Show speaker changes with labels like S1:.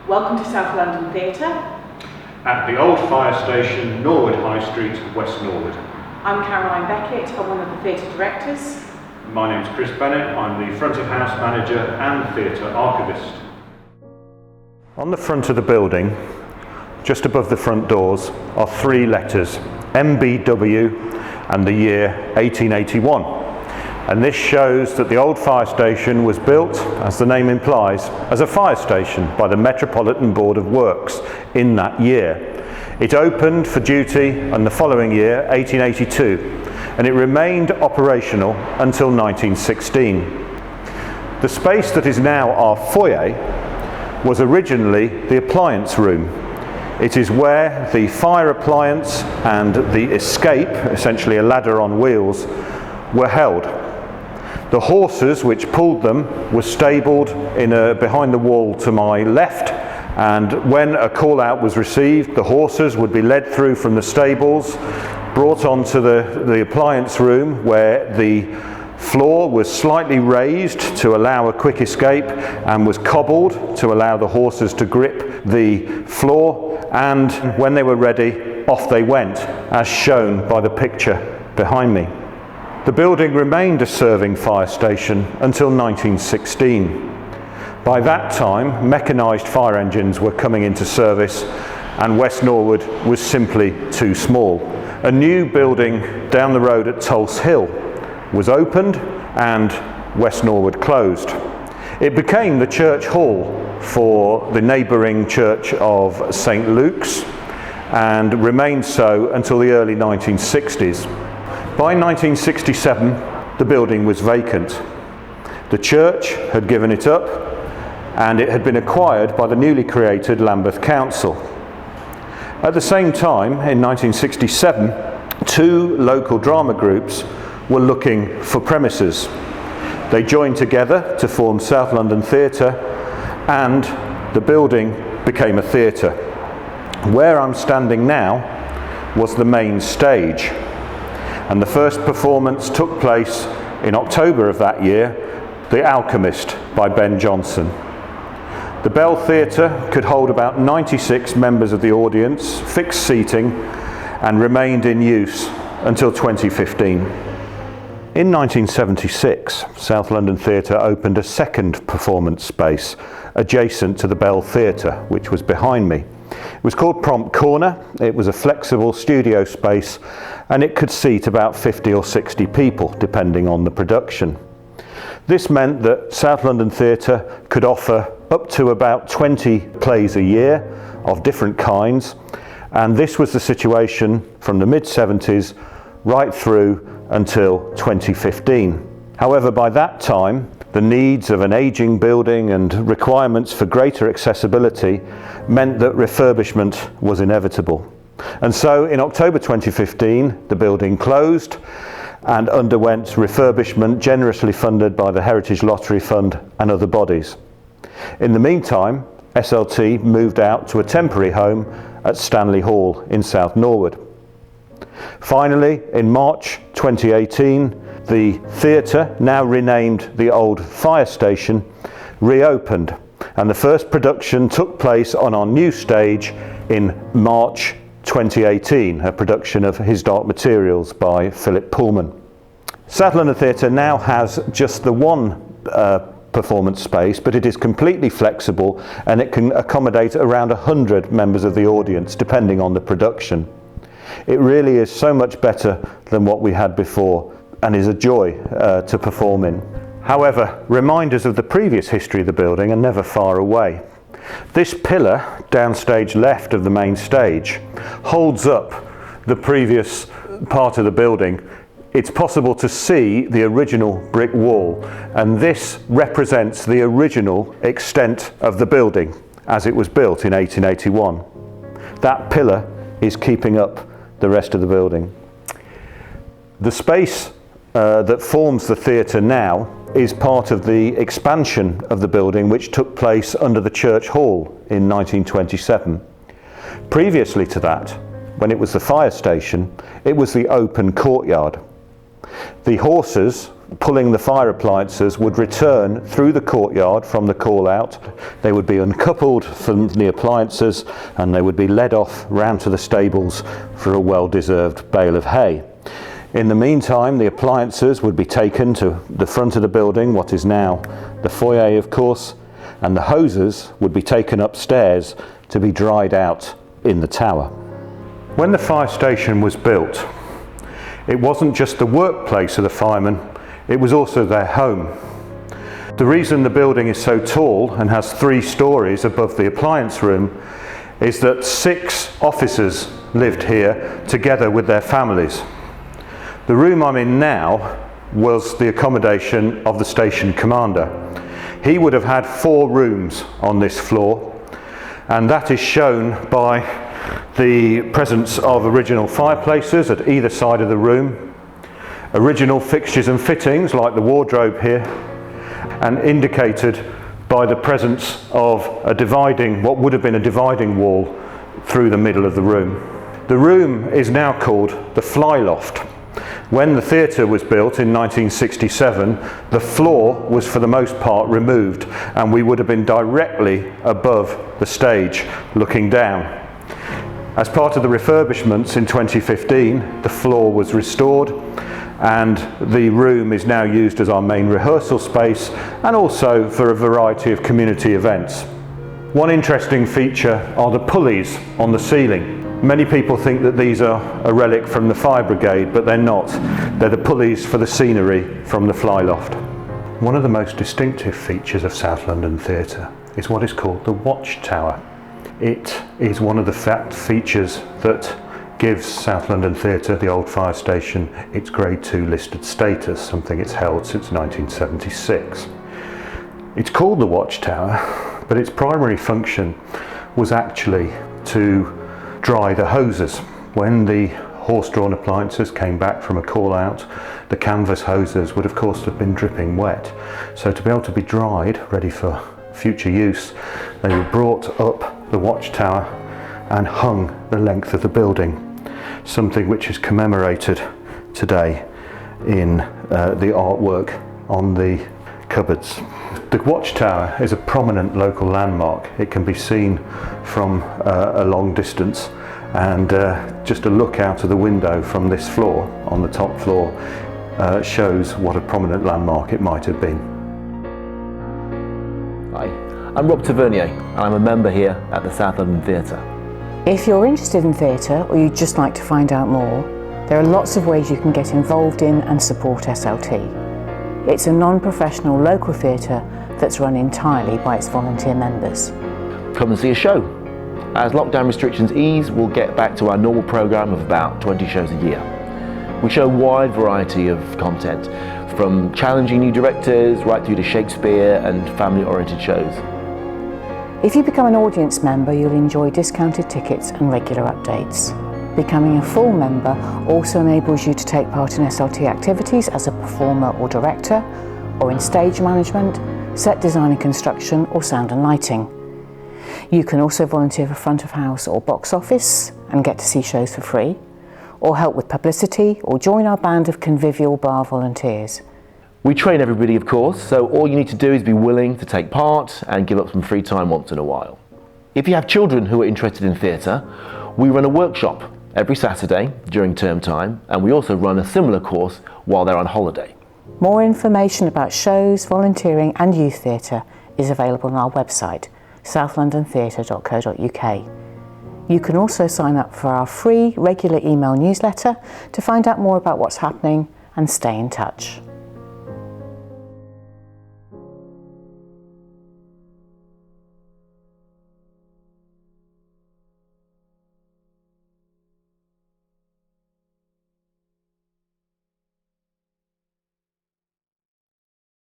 S1: Welcome to South London Theatre.
S2: At the old fire station, Norwood High Street, West Norwood.
S1: I'm Caroline Beckett, I'm one of the theatre directors.
S2: My name's Chris Bennett, I'm the front of house manager and theatre archivist. On the front of the building, just above the front doors, are three letters, MBW and the year 1881. And this shows that the old fire station was built, as the name implies, as a fire station by the Metropolitan Board of Works in that year. It opened for duty in the following year, 1882, and it remained operational until 1916. The space that is now our foyer was originally the appliance room. It is where the fire appliance and the escape, essentially a ladder on wheels, were held. The horses which pulled them were stabled behind the wall to my left, and when a call out was received, the horses would be led through from the stables, brought onto the appliance room where the floor was slightly raised to allow a quick escape and was cobbled to allow the horses to grip the floor, and when they were ready, off they went, as shown by the picture behind me. The building remained a serving fire station until 1916. By that time, mechanised fire engines were coming into service and West Norwood was simply too small. A new building down the road at Tulse Hill was opened and West Norwood closed. It became the church hall for the neighbouring church of St Luke's and remained so until the early 1960s. By 1967, the building was vacant. The church had given it up and it had been acquired by the newly created Lambeth Council. At the same time, in 1967, two local drama groups were looking for premises. They joined together to form South London Theatre and the building became a theatre. Where I'm standing now was the main stage. And the first performance took place in October of that year, The Alchemist by Ben Jonson. The Bell Theatre could hold about 96 members of the audience, fixed seating, and remained in use until 2015. In 1976, South London Theatre opened a second performance space adjacent to the Bell Theatre, which was behind me. It was called Prompt Corner. It was a flexible studio space and it could seat about 50 or 60 people depending on the production. This meant that South London Theatre could offer up to about 20 plays a year of different kinds, and this was the situation from the mid-70s right through until 2015. However, by that time, the needs of an ageing building and requirements for greater accessibility meant that refurbishment was inevitable. And so in October 2015, the building closed and underwent refurbishment generously funded by the Heritage Lottery Fund and other bodies. In the meantime, SLT moved out to a temporary home at Stanley Hall in South Norwood. Finally, in March 2018, the theatre, now renamed the Old Fire Station, reopened, and the first production took place on our new stage in March 2018, a production of His Dark Materials by Philip Pullman. South London Theatre now has just the one performance space, but it is completely flexible and it can accommodate around 100 members of the audience, depending on the production. It really is so much better than what we had before and is a joy to perform in. However, reminders of the previous history of the building are never far away. This pillar, downstage left of the main stage, holds up the previous part of the building. It's possible to see the original brick wall, and this represents the original extent of the building as it was built in 1881. That pillar is keeping up the rest of the building. The space that forms the theatre now is part of the expansion of the building which took place under the church hall in 1927. Previously to that, when it was the fire station, it was the open courtyard. The horses pulling the fire appliances would return through the courtyard from the call out. They would be uncoupled from the appliances and they would be led off round to the stables for a well-deserved bale of hay. In the meantime, the appliances would be taken to the front of the building, what is now the foyer of course, and the hoses would be taken upstairs to be dried out in the tower. When the fire station was built, it wasn't just the workplace of the firemen, it was also their home. The reason the building is so tall and has 3 stories above the appliance room is that 6 officers lived here together with their families. The room I'm in now was the accommodation of the station commander. He would have had 4 rooms on this floor, and that is shown by the presence of original fireplaces at either side of the room, original fixtures and fittings like the wardrobe here, and indicated by the presence of what would have been a dividing wall through the middle of the room. The room is now called the fly loft. When the theatre was built in 1967, the floor was for the most part removed and we would have been directly above the stage looking down. As part of the refurbishments in 2015, the floor was restored and the room is now used as our main rehearsal space and also for a variety of community events. One interesting feature are the pulleys on the ceiling. Many people think that these are a relic from the fire brigade, but they're not. They're the pulleys for the scenery from the fly loft. One of the most distinctive features of South London Theatre is what is called the Watchtower. It is one of the features that gives South London Theatre, the old fire station, its Grade 2 listed status, something it's held since 1976. It's called the Watchtower, but its primary function was actually to dry the hoses. When the horse-drawn appliances came back from a call out, the canvas hoses would of course have been dripping wet. So to be able to be dried, ready for future use, they were brought up the Watchtower and hung the length of the building, something which is commemorated today in the artwork on the cupboards. The Watchtower is a prominent local landmark. It can be seen from a long distance, and just a look out of the window from this floor, on the top floor, shows what a prominent landmark it might have been.
S3: Hi, I'm Rob Tavernier and I'm a member here at the South London Theatre.
S4: If you're interested in theatre or you'd just like to find out more, there are lots of ways you can get involved in and support SLT. It's a non-professional local theatre that's run entirely by its volunteer members.
S3: Come and see a show. As lockdown restrictions ease, we'll get back to our normal programme of about 20 shows a year. We show a wide variety of content, from challenging new directors right through to Shakespeare and family-oriented shows.
S4: If you become an audience member, you'll enjoy discounted tickets and regular updates. Becoming a full member also enables you to take part in SLT activities as a performer or director, or in stage management, set design and construction, or sound and lighting. You can also volunteer for front of house or box office and get to see shows for free, or help with publicity, or join our band of convivial bar volunteers.
S3: We train everybody, of course, so all you need to do is be willing to take part and give up some free time once in a while. If you have children who are interested in theatre, we run a workshop every Saturday during term time, and we also run a similar course while they're on holiday.
S4: More information about shows, volunteering and youth theatre is available on our website, southlondontheatre.co.uk. You can also sign up for our free regular email newsletter to find out more about what's happening and stay in touch.